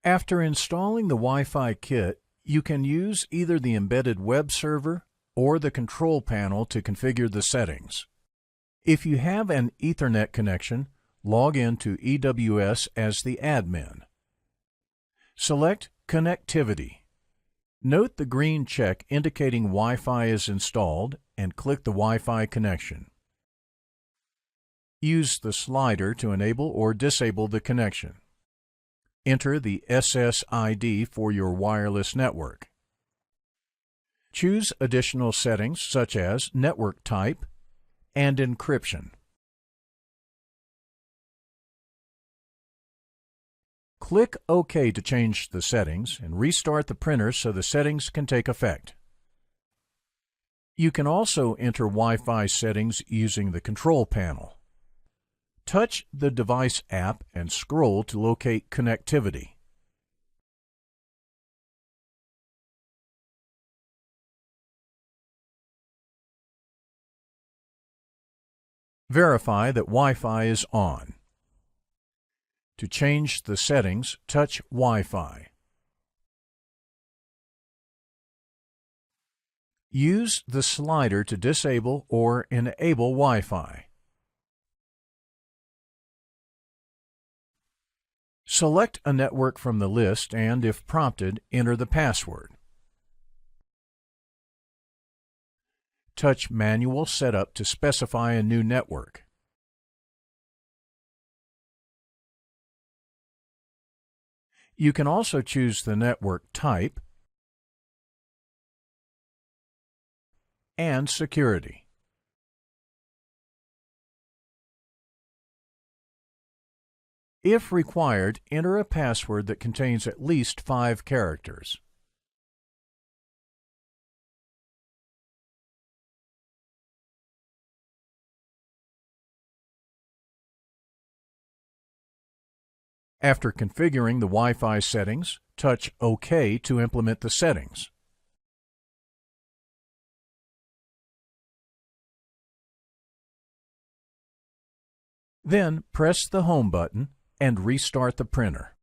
After installing the Wi-Fi kit, you can use either the embedded web server or the control panel to configure the settings. If you have an Ethernet connection, log in to EWS as the admin. Select Connectivity. Note the green check indicating Wi-Fi is installed and click the Wi-Fi connection. Use the slider to enable or disable the connection. Enter the SSID for your wireless network. Choose additional settings such as network type and encryption. Click OK to change the settings and restart the printer so the settings can take effect. You can also enter Wi-Fi settings using the control panel. Touch the device app and scroll to locate connectivity. Verify that Wi-Fi is on. To change the settings, touch Wi-Fi. Use the slider to disable or enable Wi-Fi. Select a network from the list and, if prompted, enter the password. Touch Manual Setup to specify a new network. You can also choose the network type and security. If required, enter a password that contains at least 5 characters. After configuring the Wi-Fi settings, touch OK to implement the settings. Then press the Home button and restart the printer.